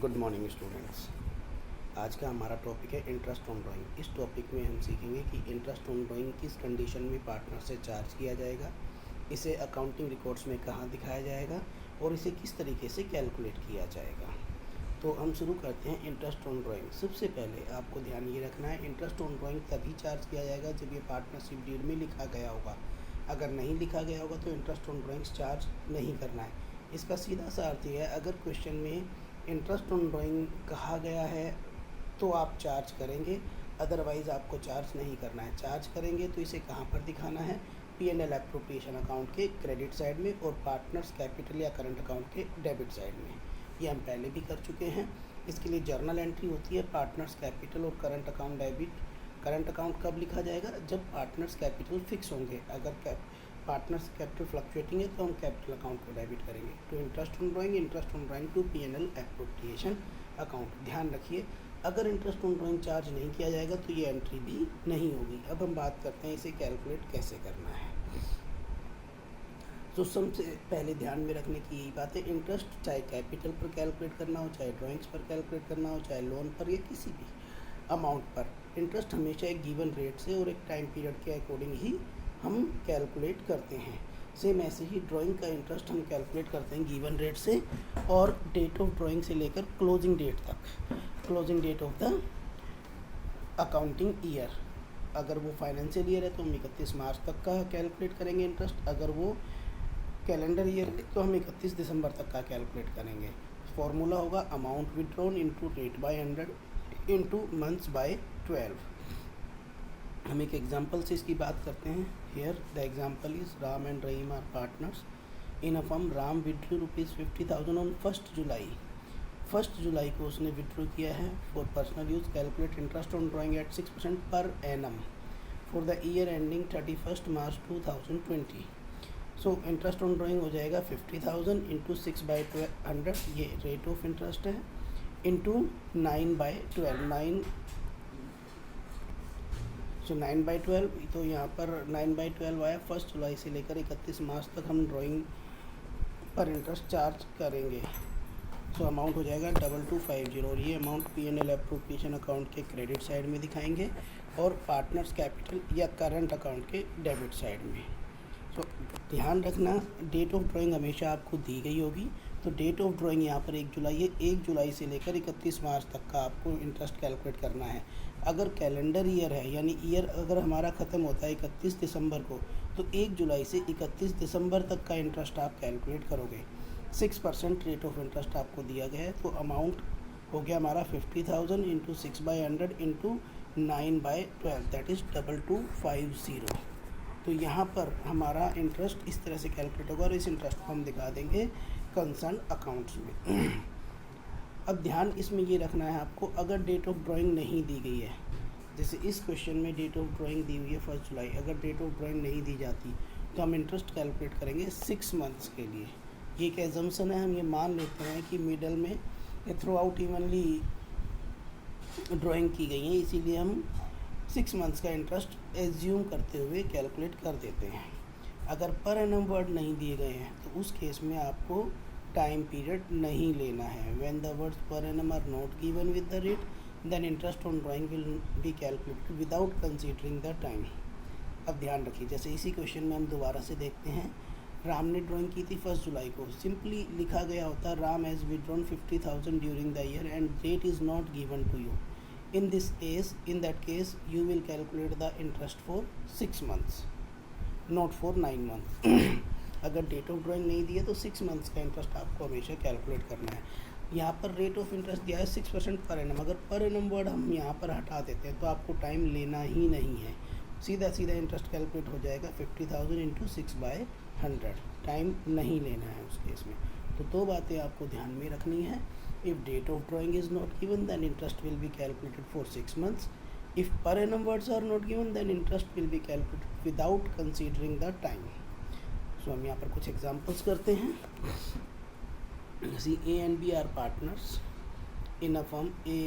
Good morning students. आज का हमारा टॉपिक है इंटरेस्ट ऑन ड्राइंग। इस टॉपिक में हम सीखेंगे कि इंटरेस्ट ऑन ड्राइंग किस कंडीशन में पार्टनर से चार्ज किया जाएगा, इसे अकाउंटिंग रिकॉर्ड्स में कहाँ दिखाया जाएगा और इसे किस तरीके से कैलकुलेट किया जाएगा। तो हम शुरू करते हैं इंटरेस्ट ऑन ड्राइंग। सबसे पहले आपको ध्यान ये रखना है, इंटरेस्ट ऑन ड्राइंग तभी चार्ज किया जाएगा जब ये पार्टनरशिप डीड में लिखा गया होगा। अगर नहीं लिखा गया होगा तो इंटरेस्ट ऑन ड्राइंग्स चार्ज नहीं करना है। इसका सीधा सा अर्थ यह है, अगर क्वेश्चन में इंटरेस्ट ऑन ड्राइंग कहा गया है तो आप चार्ज करेंगे, अदरवाइज़ आपको चार्ज नहीं करना है। चार्ज करेंगे तो इसे कहाँ पर दिखाना है, P&L एप्रोप्रिएशन अकाउंट के क्रेडिट साइड में और पार्टनर्स कैपिटल या करंट अकाउंट के डेबिट साइड में। ये हम पहले भी कर चुके हैं। इसके लिए जर्नल एंट्री होती है पार्टनर्स कैपिटल और current account debit. Current account कब लिखा जाएगा, जब पार्टनर्स कैपिटल फिक्स होंगे। अगर पार्टनर्स कैपिटल फ्लक्चुएटिंग है तो हम कैपिटल अकाउंट को डेबिट करेंगे। तो interest on drawing to P&L appropriation account. ध्यान रखिए, अगर इंटरेस्ट ऑन ड्राइंग चार्ज नहीं किया जाएगा तो ये एंट्री भी नहीं होगी। अब हम बात करते हैं इसे कैलकुलेट कैसे करना है। तो सबसे पहले ध्यान में रखने की यही बात है, इंटरेस्ट चाहे कैपिटल पर कैलकुलेट करना हो, चाहे ड्राइंग्स पर कैलकुलेट करना हो, चाहे लोन पर या किसी भी अमाउंट पर, इंटरेस्ट हमेशा एक गिवन रेट से और एक टाइम पीरियड के अकॉर्डिंग ही हम कैलकुलेट करते हैं। सेम ऐसे ही ड्राइंग का इंटरेस्ट हम कैलकुलेट करते हैं गिवन रेट से और डेट ऑफ ड्राइंग से लेकर क्लोजिंग डेट तक, closing date of the accounting year. अगर वो फाइनेंशियल ईयर है तो हम 31 मार्च तक का कैलकुलेट करेंगे इंटरेस्ट। अगर वो कैलेंडर ईयर है तो हम 31 दिसंबर तक का कैलकुलेट करेंगे। फॉर्मूला होगा amount withdrawn into rate by 100 into months by 12। हम एक एग्जाम्पल से इसकी बात करते हैं। Here the example is Ram and Rahim are partners in a firm. Ram withdrew ₹50,000 on 1 July. 1 जुलाई को उसने विड्रू किया है for personal use. Calculate interest on drawing at 6% per annum for the year ending 31 March 2020। So interest on drawing हो जाएगा 50,000 into 6/100, ये rate of interest है, into 9/12। 9/12, तो यहाँ पर 9/12 आया। 1 जुलाई से लेकर 31 मार्च तक हम ड्राइंग पर इंटरेस्ट चार्ज करेंगे। सो अमाउंट हो जाएगा 2250 और ये अमाउंट P&L एप्रोप्रिएशन अकाउंट के क्रेडिट साइड में दिखाएंगे और पार्टनर्स कैपिटल या करंट अकाउंट के डेबिट साइड में। तो ध्यान रखना, डेट ऑफ ड्राइंग हमेशा आपको दी गई होगी। तो डेट ऑफ ड्राइंग यहाँ पर 1 जुलाई है। 1 जुलाई से लेकर 31 मार्च तक का आपको इंटरेस्ट कैलकुलेट करना है। अगर कैलेंडर ईयर है, यानी ईयर अगर हमारा ख़त्म होता है 31 दिसंबर को, तो 1 जुलाई से 31 दिसंबर तक का इंटरेस्ट आप कैलकुलेट करोगे। 6% रेट ऑफ इंटरेस्ट आपको दिया गया है। तो अमाउंट हो गया हमारा 50,000 इंटू 6/100 इंटू 9/12, दैट इज़ 2250। तो यहाँ पर हमारा इंटरेस्ट इस तरह से कैलकुलेट होगा और इस इंटरेस्ट को हम दिखा देंगे कंसर्न अकाउंट्स में। अब ध्यान इसमें ये रखना है आपको, अगर डेट ऑफ ड्राइंग नहीं दी गई है, जैसे इस क्वेश्चन में डेट ऑफ ड्राइंग दी हुई है 1 जुलाई, अगर डेट ऑफ ड्राइंग नहीं दी जाती तो हम इंटरेस्ट कैलकुलेट करेंगे 6 मंथ्स के लिए। ये एक एजम्पशन है, हम ये मान लेते हैं कि मिडल में थ्रू आउट इवनली ड्राइंग की गई है, इसीलिए हम 6 मंथ्स का इंटरेस्ट एज्यूम करते हुए कैलकुलेट कर देते हैं। अगर पर एनम वर्ड नहीं दिए गए हैं तो उस केस में आपको टाइम पीरियड नहीं लेना है। When the words per annum are not given with the rate, then interest on drawing will be calculated without considering the time. अब ध्यान रखिए, जैसे इसी क्वेश्चन में हम दोबारा से देखते हैं। राम ने ड्राइंग की थी 1 जुलाई को, सिंपली लिखा गया होता Ram has withdrawn 50,000 during the year and date is not given to you. In that case, you will calculate the interest for 6 months, not for 9 months. अगर डेट ऑफ ड्राइंग नहीं दी है तो 6 मंथ्स का इंटरेस्ट आपको हमेशा कैलकुलेट करना है। यहाँ पर रेट ऑफ इंटरेस्ट दिया है 6% पर एनम। अगर पर एनम वर्ड हम यहाँ पर हटा देते हैं तो आपको टाइम लेना ही नहीं है, सीधा सीधा इंटरेस्ट कैलकुलेट हो जाएगा 50,000 इंटू 6/100। टाइम नहीं लेना है उस केस में। तो 2 बातें आपको ध्यान में रखनी है। If date of drawing is not given, then interest will be calculated for 6 months. If per annum words are not given, then interest will be calculated without considering the time. So हम यहाँ पर कुछ examples करते हैं। See, A and B are partners in a firm. A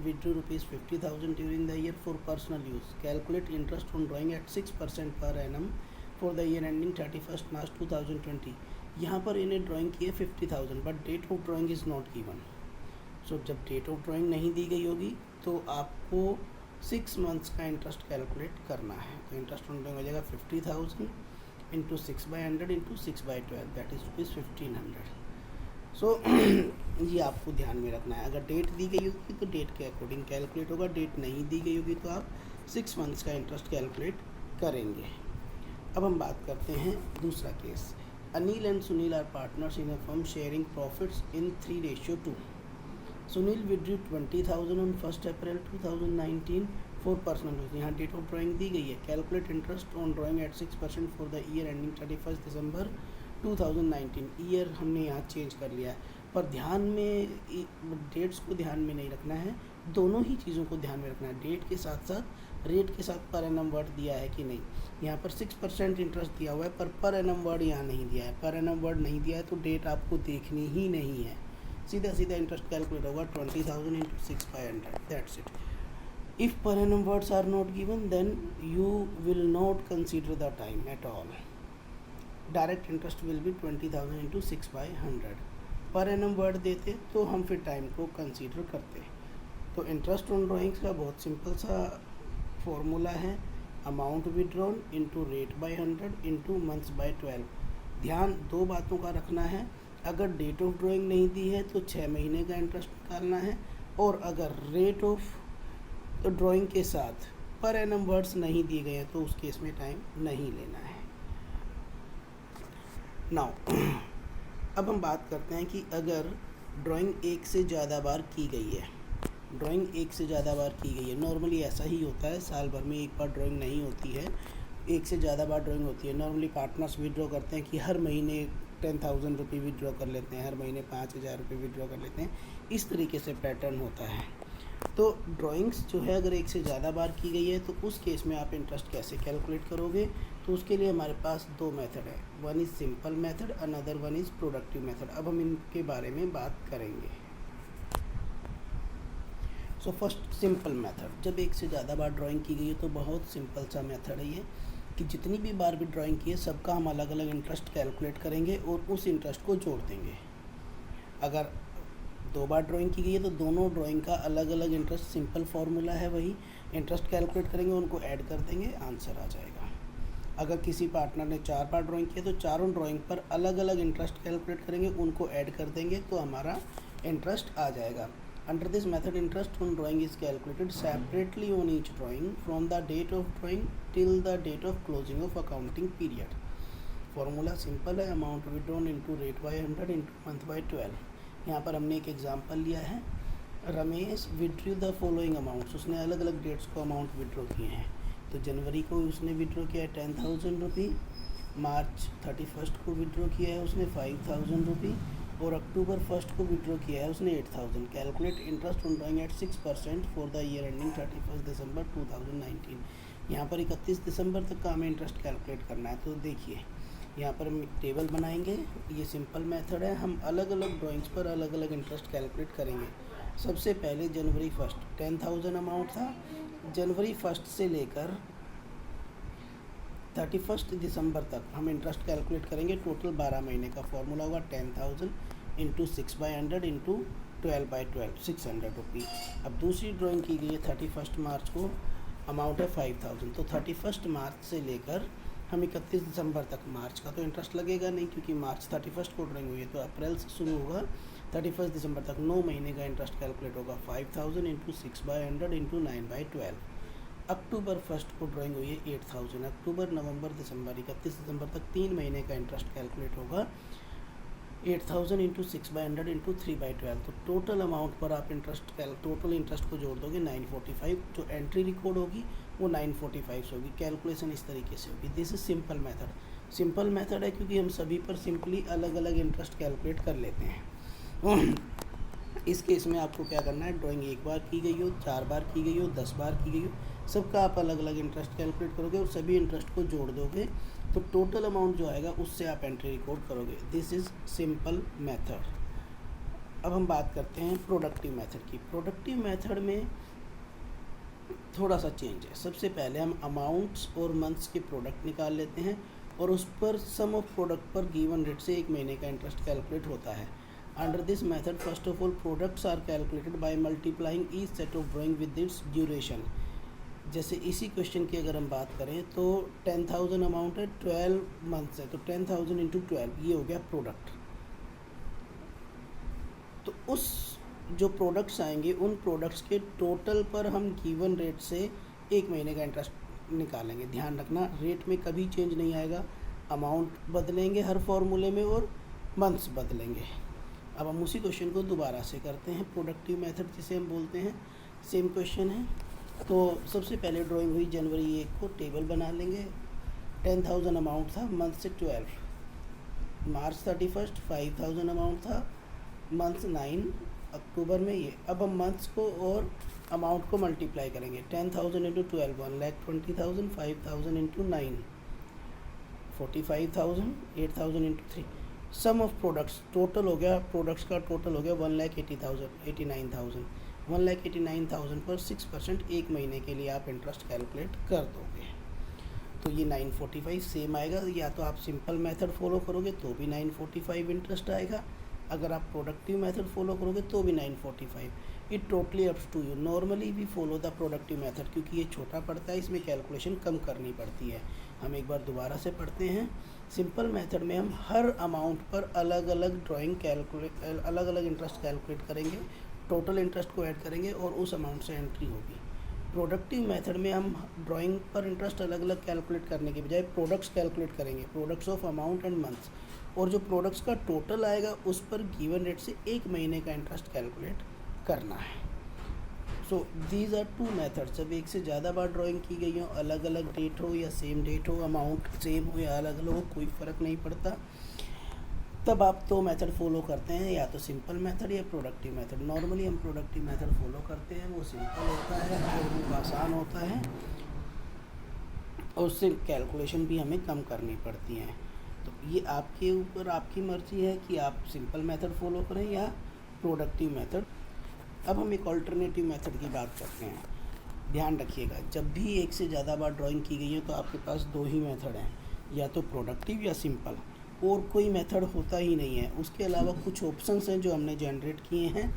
withdrew ₹50,000 during the year for personal use. Calculate interest on drawing at 6% per annum for the year ending 31st March 2020. यहाँ पर इन्हें drawing की है 50,000 but date of drawing is not given. So जब date of drawing नहीं दी गई होगी तो आपको 6 मंथ्स का इंटरेस्ट कैलकुलेट करना है। तो इंटरेस्ट ऑन ड्राइंग हो जाएगा 50,000 इंटू 6/100 इंटू 6/12 दैट इज ₹1500। सो ये आपको ध्यान में रखना है। अगर डेट दी गई होगी तो डेट के अकॉर्डिंग कैलकुलेट होगा, डेट नहीं दी गई होगी तो आप 6 मंथ्स का इंटरेस्ट कैलकुलेट करेंगे। अब हम बात करते हैं दूसरा case. Anil and Sunil are partners in a firm sharing profits in 3:2। Sunil withdrew 20,000 on 1 April 2019 for personal use. यहाँ डेट ऑफ ड्राइंग दी गई है। Calculate interest on drawing at 6% for the year ending 31 December 2019। Year हमने यहाँ चेंज कर लिया है, पर ध्यान में डेट्स को ध्यान में नहीं रखना है, दोनों ही चीज़ों को ध्यान में रखना है। डेट के साथ साथ रेट के साथ पर एनम वर्ड दिया है कि नहीं। यहाँ पर 6% इंटरेस्ट दिया हुआ है, पर एनम वर्ड यहाँ नहीं दिया है। पर एनम वर्ड नहीं दिया है तो डेट आपको देखनी ही नहीं है। सीधा सीधा इंटरेस्ट कैलकुलेट होगा 20,000 into 6/100 that's it. If per annum words are not given then you will not consider the time at all. Direct interest will be 20,000 into 6/100। Per annum word देते तो हम फिर टाइम को कंसीडर करते। तो interest on drawings का बहुत simple सा फॉर्मूला है, amount withdrawn into rate by 100 into months by 12। ध्यान दो बातों का रखना है, अगर डेट ऑफ ड्राइंग नहीं दी है तो 6 महीने का इंटरेस्ट निकालना है, और अगर रेट ऑफ ड्राइंग के साथ पर एनम वर्ड्स नहीं दिए गए हैं तो उस केस में टाइम नहीं लेना है। नाउ अब हम बात करते हैं कि अगर ड्राइंग एक से ज़्यादा बार की गई है, ड्राइंग एक से ज़्यादा बार की गई है, नॉर्मली ऐसा ही होता है, साल भर में एक बार ड्राइंग नहीं होती है, एक से ज़्यादा बार ड्राइंग होती है। नॉर्मली पार्टनर्स विड्रॉ करते हैं कि हर महीने 10,000 रुपये विड्रॉ कर लेते हैं, हर महीने 5,000 रुपये विड्रॉ कर लेते हैं, इस तरीके से पैटर्न होता है। तो ड्राइंग्स जो है अगर एक से ज़्यादा बार की गई है तो उस केस में आप इंटरेस्ट कैसे कैलकुलेट करोगे, तो उसके लिए हमारे पास दो मेथड है, one is simple method, another one is productive method. अब हम इनके बारे में बात करेंगे। सो फर्स्ट सिंपल मेथड, जब एक से ज़्यादा बार ड्राइंग की गई है तो बहुत सिंपल सा मेथड है ये कि जितनी भी बार भी ड्राइंग की है सबका हम अलग अलग इंटरेस्ट कैलकुलेट करेंगे और उस इंटरेस्ट को जोड़ देंगे। अगर 2 बार ड्राइंग की गई है तो दोनों ड्राइंग का अलग अलग इंटरेस्ट, सिंपल फार्मूला है वही, इंटरेस्ट कैलकुलेट करेंगे, उनको ऐड कर देंगे, आंसर आ जाएगा। अगर किसी पार्टनर ने 4 बार ड्राइंग किया तो चारों ड्राइंग पर अलग अलग इंटरेस्ट कैलकुलेट करेंगे, उनको ऐड कर देंगे तो हमारा इंटरेस्ट आ जाएगा। Under this method, interest on drawing is calculated separately on each drawing from the date of drawing till the date of closing of accounting period. Formula simple है, amount withdrawn into rate by 100 into month by 12। यहाँ पर हमने एक example लिया है, Ramesh withdrew the following amounts, उसने अलग अलग डेट्स को अमाउंट विड्रॉ किए हैं। तो जनवरी को उसने विड्रॉ किया है 10,000 रुपये, मार्च 31 को विड्रॉ किया है उसने 5,000 रुपये, और अक्टूबर 1 को विड्रॉ किया है उसने 8,000। Calculate interest on drawing at 6% for the year ending 31 December 2019। यहाँ पर 31 दिसंबर तक का हमें इंटरेस्ट कैलकुलेट करना है। तो देखिए यहाँ पर हम टेबल बनाएंगे, ये सिंपल मेथड है, हम अलग अलग ड्राइंग्स पर अलग अलग इंटरेस्ट कैलकुलेट करेंगे। सबसे पहले जनवरी 1 10,000 अमाउंट था, जनवरी 1 से लेकर 31 दिसंबर तक हम इंटरेस्ट कैलकुलेट करेंगे। टोटल 12 महीने का फॉर्मूला होगा 10,000 इंटू 6/100 इंटू 12/12 600 रुपये। अब दूसरी ड्राइंग की गई है 31 मार्च को, अमाउंट है 5,000। तो 31 मार्च से लेकर हम 31 दिसंबर तक, मार्च का तो इंटरेस्ट लगेगा नहीं क्योंकि मार्च 31 को ड्राइंग हुई है, तो अप्रैल से शुरू होगा 31 दिसंबर तक 9 महीने का इंटरेस्ट कैलकुलेट होगा 5,000 इंटू 6/100 इंटू 9/12। अक्टूबर 1 को ड्राइंग हुई है 8,000, अक्टूबर नवंबर दिसंबर 31 दिसंबर तक 3 महीने का इंटरेस्ट कैलकुलेट होगा 8,000 इंटू 6/100 इंटू 3/12। तो टोटल अमाउंट पर आप टोटल इंटरेस्ट को जोड़ दोगे 945, जो एंट्री रिकॉर्ड होगी वो 945 होगी। कैलकुलेशन इस तरीके से होगी। This is simple method. Simple method है क्योंकि हम सभी पर सिंपली अलग अलग इंटरेस्ट कैलकुलेट कर लेते हैं। इस केस में आपको क्या करना है, ड्राइंग एक बार की गई हो, 4 बार की गई हो, 10 बार की गई हो, सबका आप अलग अलग इंटरेस्ट कैलकुलेट करोगे और सभी इंटरेस्ट को जोड़ दोगे तो टोटल अमाउंट जो आएगा उससे आप एंट्री रिकॉर्ड करोगे। This is simple method. अब हम बात करते हैं प्रोडक्टिव मेथड की। प्रोडक्टिव मेथड में थोड़ा सा चेंज है। सबसे पहले हम अमाउंट्स और मंथ्स के प्रोडक्ट निकाल लेते हैं और उस पर सम ऑफ प्रोडक्ट पर गिवन रेट से 1 महीने का इंटरेस्ट कैलकुलेट होता है। Under this method first of all products are calculated by multiplying each set of drawing with its duration. जैसे इसी क्वेश्चन की अगर हम बात करें तो 10,000 अमाउंट है, 12 मंथ्स है, तो 10,000 इंटू 12 ये हो गया प्रोडक्ट। तो उस जो प्रोडक्ट्स आएंगे उन प्रोडक्ट्स के टोटल पर हम गिवन रेट से एक महीने का इंटरेस्ट निकालेंगे। ध्यान रखना रेट में कभी चेंज नहीं आएगा, अमाउंट बदलेंगे हर फॉर्मूले में और मंथ्स बदलेंगे। अब हम उसी क्वेश्चन को दोबारा से करते हैं, प्रोडक्टिव मेथड जिसे हम बोलते हैं। सेम क्वेश्चन है। तो सबसे पहले ड्राइंग हुई जनवरी 1 को, टेबल बना लेंगे। 10,000 अमाउंट था, मंथ से 12। मार्च 31 5,000 अमाउंट था, मंथ 9 अक्टूबर में ये। अब हम मंथ्स को और अमाउंट को मल्टीप्लाई करेंगे। 10,000 into 12 1,20,000, 5,000 into 9 45,000, 8,000 into 3। Sum of products total हो गया, प्रोडक्ट्स का टोटल हो गया 1,80,000 89,000। 1,89,000 पर 6% एक महीने के लिए आप इंटरेस्ट कैलकुलेट कर दोगे तो ये 945 सेम आएगा। या तो आप सिंपल मेथड फॉलो करोगे तो भी 945 इंटरेस्ट आएगा, अगर आप प्रोडक्टिव मेथड फॉलो करोगे तो भी 945। It totally ups to you. Normally we follow the productive method क्योंकि ये छोटा पड़ता है, इसमें कैलकुलेशन कम करनी पड़ती है। हम एक बार दोबारा से पढ़ते हैं। सिंपल मेथड में हम हर अमाउंट पर अलग अलग अलग अलग इंटरेस्ट कैलकुलेट करेंगे, टोटल इंटरेस्ट को ऐड करेंगे और उस अमाउंट से एंट्री होगी। प्रोडक्टिव मेथड में हम ड्राइंग पर इंटरेस्ट अलग अलग कैलकुलेट करने के बजाय प्रोडक्ट्स कैलकुलेट करेंगे, products of amount and months, और जो प्रोडक्ट्स का टोटल आएगा उस पर गिवन रेट से एक महीने का इंटरेस्ट कैलकुलेट करना है। So these are two methods. अब एक से ज़्यादा बार ड्राइंग की गई हो, अलग अलग डेट हो या सेम डेट हो, अमाउंट सेम हो या अलग अलग हो, कोई फ़र्क नहीं पड़ता। तब आप तो मेथड फॉलो करते हैं, या तो सिंपल मेथड या प्रोडक्टिव मेथड। नॉर्मली हम प्रोडक्टिव मेथड फॉलो करते हैं, वो सिंपल होता है और वो आसान होता है और उससे कैलकुलेशन भी हमें कम करनी पड़ती हैं। तो ये आपके ऊपर, आपकी मर्ज़ी है कि आप सिंपल मेथड फॉलो करें या प्रोडक्टिव मेथड। अब हम एक ऑल्टरनेटिव मेथड की बात करते हैं। ध्यान रखिएगा, जब भी एक से ज़्यादा बार ड्राइंग की गई है तो आपके पास दो ही मेथड हैं, या तो प्रोडक्टिव या सिंपल, और कोई मेथड होता ही नहीं है। उसके अलावा कुछ ऑप्शंस हैं जो हमने जनरेट किए हैं,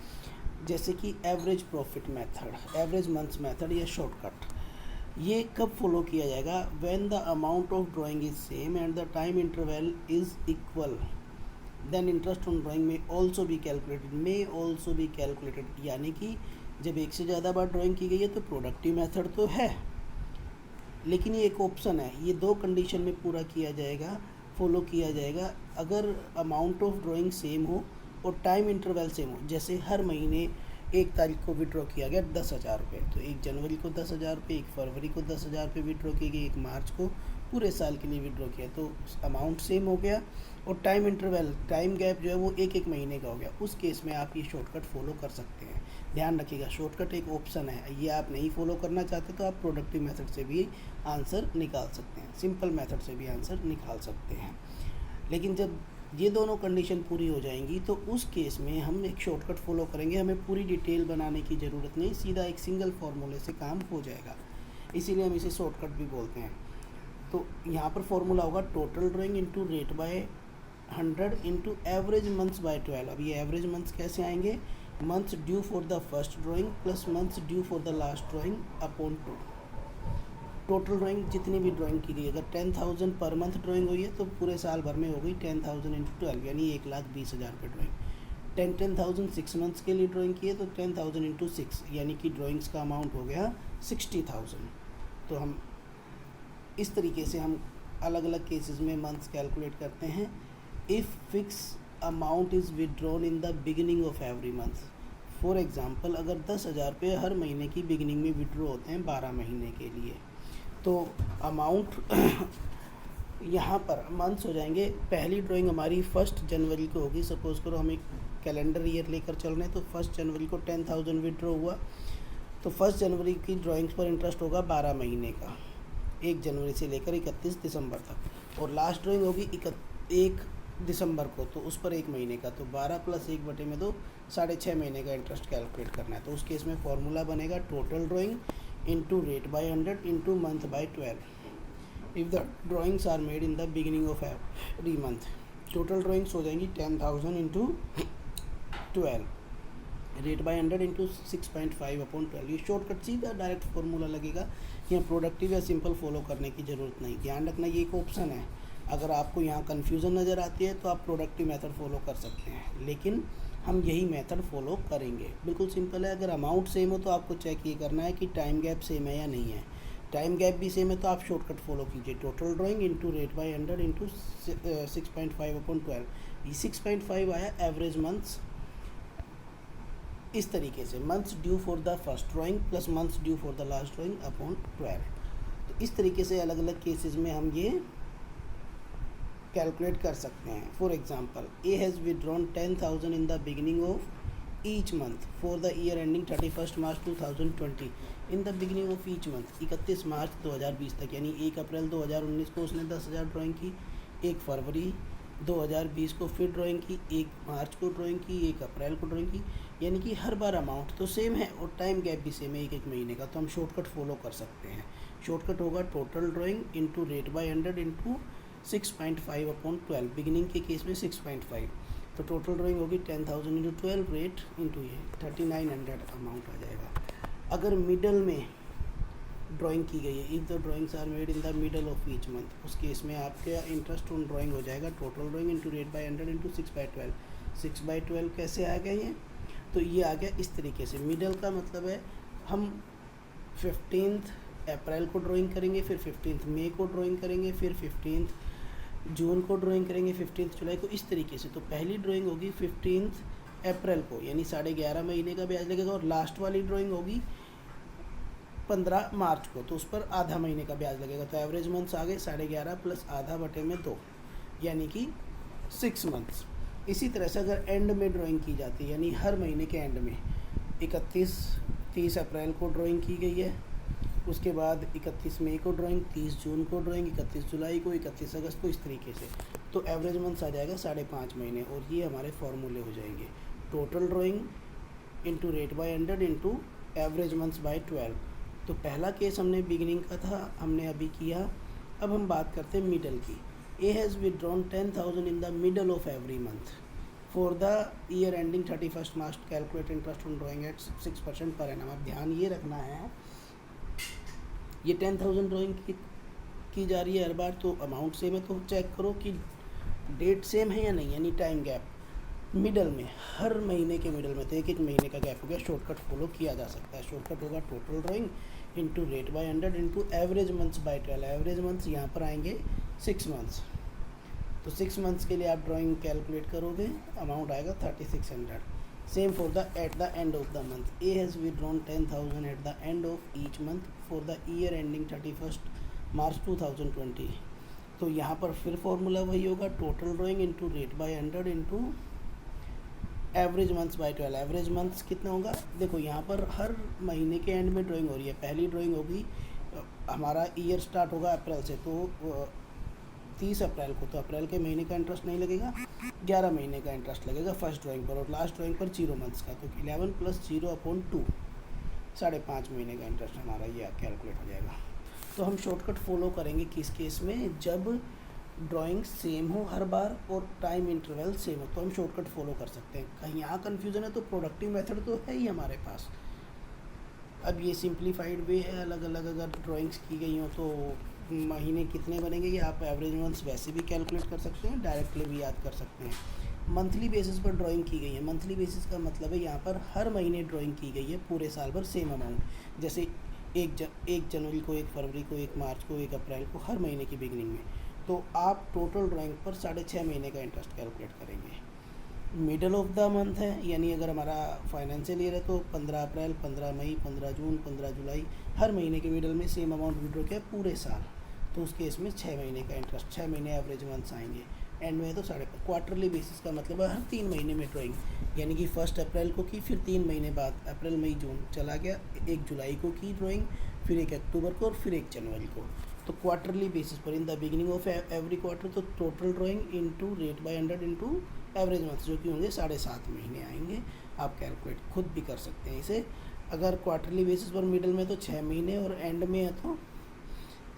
जैसे कि average profit method, average months method या शॉर्टकट। ये कब फॉलो किया जाएगा? When the amount of drawing is same and the time interval is equal, then interest on drawing may also be calculated. यानी कि जब एक से ज़्यादा बार ड्राइंग की गई है तो प्रोडक्टिव मेथड तो है, लेकिन ये एक ऑप्शन है, ये दो कंडीशन में पूरा किया जाएगा, फॉलो किया जाएगा। अगर अमाउंट ऑफ ड्राइंग सेम हो और टाइम इंटरवल सेम हो, जैसे हर महीने 1 तारीख को विड्रॉ किया गया 10,000 रुपये, तो 1 जनवरी को 10,000 रुपये, 1 फरवरी को 10,000 रुपये विड्रॉ किए गए, 1 मार्च को पूरे साल के लिए विड्रॉ किया, तो अमाउंट सेम हो गया और टाइम इंटरवल, टाइम गैप जो है वो 1 महीने का हो गया। उस केस में आप ये शॉर्टकट फॉलो कर सकते हैं। ध्यान रखिएगा, शॉर्टकट एक ऑप्शन है, ये आप नहीं फॉलो करना चाहते तो आप प्रोडक्टिव मेथड से भी आंसर निकाल सकते हैं, सिंपल मेथड से भी आंसर निकाल सकते हैं। लेकिन जब ये दोनों कंडीशन पूरी हो जाएंगी तो उस केस में हम एक शॉर्टकट फॉलो करेंगे, हमें पूरी डिटेल बनाने की ज़रूरत नहीं, सीधा एक सिंगल फार्मूले से काम हो जाएगा, इसीलिए हम इसे शॉर्टकट भी बोलते हैं। तो यहाँ पर फॉर्मूला होगा total drawing into rate by 100 into average months by 12। अब ये एवरेज मंथ्स कैसे आएंगे? Months due for the first drawing plus months due for the last drawing upon 2। Total drawing जितनी भी ड्राइंग की गई, अगर 10,000 पर मंथ ड्राइंग हुई है तो पूरे साल भर में हो गई 10,000 इंटू 12 यानी 1,20,000 रुपये ड्राइंग। 10,000 6 मंथ्स के लिए ड्राइंग की है तो 10,000 इंटू 6 यानी कि ड्राइंग्स का अमाउंट हो गया 60,000। तो हम इस तरीके से हम अलग अलग केसेस में मंथ्स कैलकुलेट करते हैं। If fix amount is withdrawn in the beginning of every month, for example अगर 10,000 रुपये हर महीने की बिगिनिंग में विड्रॉ होते हैं 12 महीने के लिए, तो अमाउंट यहाँ पर मंथ्स हो जाएंगे। पहली ड्राइंग हमारी 1 जनवरी को होगी, सपोज़ करो हम एक कैलेंडर ईयर लेकर चल रहे हैं, तो 1 जनवरी को 10,000 विड्रॉ हुआ, तो 1 जनवरी की ड्राइंग्स पर इंटरेस्ट होगा 12 महीने का, 1 जनवरी से लेकर 31 दिसंबर तक, और लास्ट ड्राइंग होगी 1 दिसंबर को, तो उस पर 1 महीने का, तो 12 + 1/2 6.5 महीने का इंटरेस्ट कैलकुलेट करना है। तो उस केस में फॉर्मूला बनेगा total drawing into rate by 100 into month by 12 if the drawings are made in the beginning of every month. Total drawings हो जाएंगी 10,000 इंटू 12 रेट बाय 100 इंटू 6.5/12। ये शॉर्टकट सीधा डायरेक्ट फार्मूला लगेगा, यहाँ प्रोडक्टिव या simple follow करने की ज़रूरत नहीं। ध्यान रखना ये एक ऑप्शन है, अगर आपको यहाँ कन्फ्यूज़न नज़र आती है तो आप प्रोडक्टिव मेथड फॉलो कर सकते हैं, लेकिन हम यही मेथड फॉलो करेंगे। बिल्कुल सिंपल है, अगर अमाउंट सेम हो तो आपको चेक ये करना है कि टाइम गैप सेम है या नहीं है। टाइम गैप भी सेम है तो आप शॉर्टकट फॉलो कीजिए, total drawing into rate by 100 into 6.5/12। ये 6.5 आया एवरेज मंथ्स। इस तरीके से months due for the first drawing plus months due for the last drawing upon 12। तो इस तरीके से अलग अलग केसेस में हम ये कैलकुलेट कर सकते हैं। For example, A has withdrawn 10,000 in the beginning of each month for the year ending 31 March 2020 in the beginning of each month. 31 March 2020 तक, यानी 1 अप्रैल 2019 को उसने 10,000 ड्राइंग की, 1 फरवरी 2020 को फिर ड्राइंग की, 1 मार्च को ड्राइंग की, 1 अप्रैल को ड्राइंग की, यानी कि हर बार अमाउंट तो सेम है और टाइम गैप भी सेम है, एक महीने का। तो हम शॉर्टकट फॉलो कर सकते हैं। शॉर्टकट होगा total drawing into rate by 100 into 6.5/12। Beginning के केस में 6.5, तो टोटल ड्राइंग होगी 10,000 इंटू 12 रेट इंटू ये 3900 अमाउंट आ जाएगा। अगर मिडल में ड्राइंग की गई है, if the drawings are made in the middle of each month, उस केस में आपका इंटरेस्ट ऑन ड्राइंग हो जाएगा total drawing into rate by 100 into 6/12। 6/12 कैसे आ गया ये? तो ये आ गया इस तरीके से। मिडल का मतलब है हम 15 अप्रैल को ड्राइंग करेंगे, फिर 15 मई को ड्राइंग करेंगे, फिर 15 जून को ड्राइंग करेंगे, 15 जुलाई को, इस तरीके से। तो पहली ड्राइंग होगी 15 अप्रैल को, यानी 11.5 महीने का ब्याज लगेगा, और लास्ट वाली ड्राइंग होगी 15 मार्च को, तो उस पर आधा महीने का ब्याज लगेगा। तो एवरेज मंथ्स आ गए 11.5 प्लस आधा बटे में 2, यानी कि 6 मंथ्स। इसी तरह से अगर एंड में ड्राइंग की जाती है, यानी हर महीने के एंड में 30 अप्रैल को ड्राइंग की गई है, उसके बाद 31 मई को ड्राइंग, 30 जून को ड्राइंग, 31 जुलाई को, 31 अगस्त को, इस तरीके से। तो एवरेज मंथ्स आ जाएगा 5.5 महीने, और ये हमारे फॉर्मूले हो जाएंगे total drawing into rate by 100 into average months by 12। तो पहला केस हमने बिगिनिंग का था, हमने अभी किया। अब हम बात करते हैं मिडल की। A has withdrawn 10,000 in the middle of every month for the year ending 31 March, calculate interest on drawing at 6% per annum. अब ध्यान ये रखना है, ये 10,000 ड्राइंग की जा रही है हर बार, तो अमाउंट सेम है, तो चेक करो कि डेट सेम है या नहीं, यानी टाइम गैप मिडल में, हर महीने के मिडल में, तो एक महीने का गैप हो गया। शॉर्टकट फॉलो किया जा सकता है। शॉर्टकट होगा total drawing into rate by 100 into average months by 12। Average months यहाँ पर आएंगे 6 मंथ्स, तो 6 मंथ्स के लिए आप ड्राइंग कैलकुलेट करोगे, अमाउंट आएगा 3600। Same for the at the end of the month. A has withdrawn 10,000 at the end of each month for the year ending 31 March 2020। तो यहाँ पर फिर फॉर्मूला वही होगा, total drawing into rate by 100 into average months by 12। Average months कितना होगा? देखो यहाँ पर हर महीने के एंड में ड्राइंग हो रही है। पहली ड्राइंग होगी, हमारा ईयर स्टार्ट होगा अप्रैल से, तो 30 अप्रैल को, तो अप्रैल के महीने का इंटरेस्ट नहीं लगेगा, 11 महीने का इंटरेस्ट लगेगा फर्स्ट ड्राइंग पर, और लास्ट ड्राइंग पर 0 मंथ्स का, तो 11 + 0/2, 5.5 महीने का इंटरेस्ट हमारा ये कैलकुलेट हो जाएगा। तो हम शॉर्टकट फॉलो करेंगे किस केस में? जब ड्राइंग सेम हो हर बार और टाइम इंटरवल सेम हो, तो हम शॉर्टकट फॉलो कर सकते हैं। कहीं यहाँ कन्फ्यूज़न है तो प्रोडक्टिव मेथड तो है ही हमारे पास। अब ये सिंप्लीफाइड वे है, अलग अलग अगर ड्राइंग्स की गई हों तो महीने कितने बनेंगे, ये आप एवरेज मंथ्स वैसे भी कैलकुलेट कर सकते हैं, डायरेक्टली भी याद कर सकते हैं। मंथली बेसिस पर ड्राइंग की गई है। मंथली बेसिस का मतलब है यहाँ पर हर महीने ड्राइंग की गई है, पूरे साल भर सेम अमाउंट। जैसे 1 जनवरी को, 1 फरवरी को, 1 मार्च को, 1 अप्रैल को, हर महीने की बिगिनिंग में। तो आप टोटल ड्राइंग पर 6.5 महीने का इंटरेस्ट कैलकुलेट करेंगे। मिडल ऑफ द मंथ है, यानी अगर हमारा फाइनेंशियल ईयर है तो 15 अप्रैल, 15 मई, 15 जून, 15 जुलाई, हर महीने के मिडल में सेम अमाउंट विड्रॉ किया पूरे साल, तो उस केस में 6 महीने का इंटरेस्ट, 6 महीने एवरेज मंथ्स आएंगे। एंड में तो 5.5। क्वार्टरली बेसिस का मतलब है हर 3 महीने में ड्राइंग, यानी कि 1 अप्रैल को की, फिर 3 महीने बाद अप्रैल मई जून चला गया, 1 जुलाई को की ड्राइंग, फिर 1 अक्टूबर को, और फिर 1 जनवरी को। तो क्वार्टरली बेसिस पर in the beginning of every quarter, तो total drawing into rate by 100 into average months, जो कि होंगे 7.5 महीने आएंगे। आप कैलकुलेट खुद भी कर सकते हैं इसे। अगर क्वार्टरली बेसिस पर मिडल में तो 6 महीने, और एंड में है तो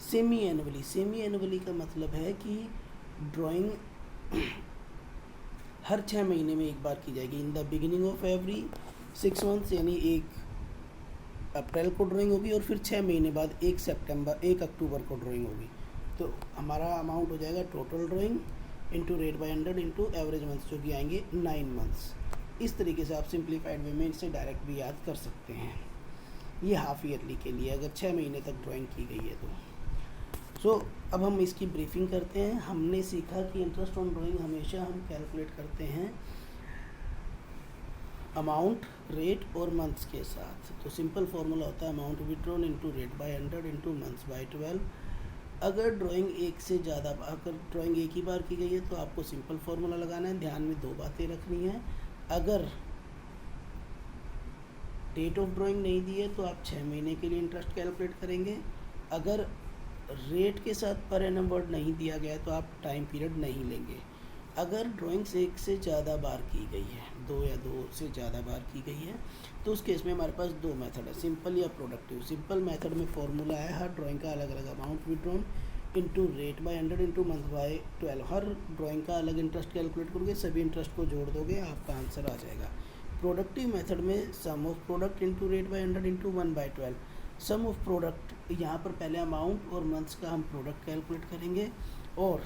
सेमी एनुअली। सेमी एनुअली का मतलब है कि ड्राइंग हर 6 महीने में एक बार की जाएगी। इन the beginning of every 6 months, यानी 1 अप्रैल को ड्राइंग होगी और फिर 6 महीने बाद 1 अक्टूबर को ड्राइंग होगी। तो हमारा अमाउंट हो जाएगा total drawing into rate by 100 into average months, जो कि आएंगे 9 मंथ्स। इस तरीके से आप सिंप्लीफाइड वे में इसे डायरेक्ट भी याद कर सकते हैं। ये हाफ ईयरली के लिए अगर 6 महीने तक ड्राइंग की गई है तो अब हम इसकी ब्रीफिंग करते हैं। हमने सीखा कि इंटरेस्ट ऑन ड्राइंग हमेशा हम कैलकुलेट करते हैं अमाउंट, रेट और मंथ्स के साथ। तो सिंपल फार्मूला होता है amount withdrawn into rate by 100 into months by 12। अगर ड्राइंग एक ही बार की गई है तो आपको सिंपल फार्मूला लगाना है। ध्यान में 2 बातें रखनी है। अगर डेट ऑफ ड्राइंग नहीं दी है तो आप 6 महीने के लिए इंटरेस्ट कैलकुलेट करेंगे। अगर रेट के साथ पर एनम वर्ड नहीं दिया गया है तो आप टाइम पीरियड नहीं लेंगे। अगर ड्राइंग्स 1 से ज़्यादा बार की गई है, 2 या 2 से ज़्यादा बार की गई है, तो उस केस में हमारे पास 2 मेथड है, सिंपल या प्रोडक्टिव। सिंपल मेथड में फॉर्मूला है हर ड्राइंग का अलग अलग amount withdrawn into rate by 100 into month by 12। Her drawing का अलग इंटरेस्ट कैलकुलेट करोगे, सभी इंटरेस्ट को जोड़ दोगे, आपका आंसर आ जाएगा। प्रोडक्टिव मेथड में sum of product into rate by 100 into 1 by 12। Sum of product, यहाँ पर पहले अमाउंट और मंथ्स का हम प्रोडक्ट कैलकुलेट करेंगे और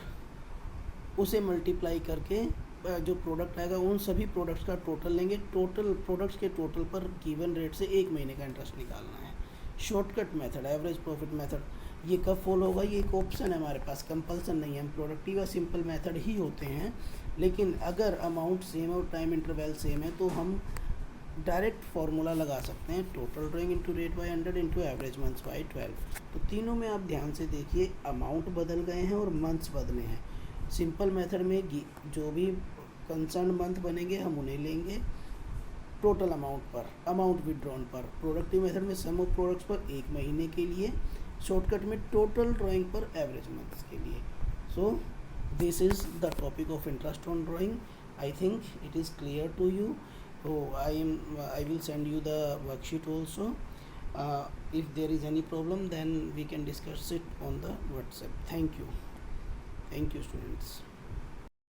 उसे मल्टीप्लाई करके जो प्रोडक्ट आएगा उन सभी प्रोडक्ट्स का टोटल लेंगे। टोटल प्रोडक्ट्स के टोटल पर गिवन रेट से 1 महीने का इंटरेस्ट निकालना है। Shortcut method, average profit method, ये कब फॉलो होगा? ये एक ऑप्शन है हमारे पास, कंपल्सन नहीं है। हम प्रोडक्टिव या सिंपल मेथड ही होते हैं, लेकिन अगर अमाउंट सेम और टाइम इंटरवल सेम है तो हम डायरेक्ट फार्मूला लगा सकते हैं, total drawing into rate by 100 into average months by 12। तो तीनों में आप ध्यान से देखिए, अमाउंट बदल गए हैं और मंथ्स बदले हैं। सिंपल मेथड में जो भी कंसर्न मंथ बनेंगे हम उन्हें लेंगे टोटल अमाउंट पर, अमाउंट विड्रॉन पर। प्रोडक्टिव मेथड में सम ऑफ प्रोडक्ट्स पर 1 महीने के लिए, शॉर्टकट में टोटल ड्राइंग पर एवरेज मंथ्स के लिए। So this is the topic of interest on drawing. I think it is clear to you. I will send you the worksheet also. If there is any problem then we can discuss it on the WhatsApp. Thank you students.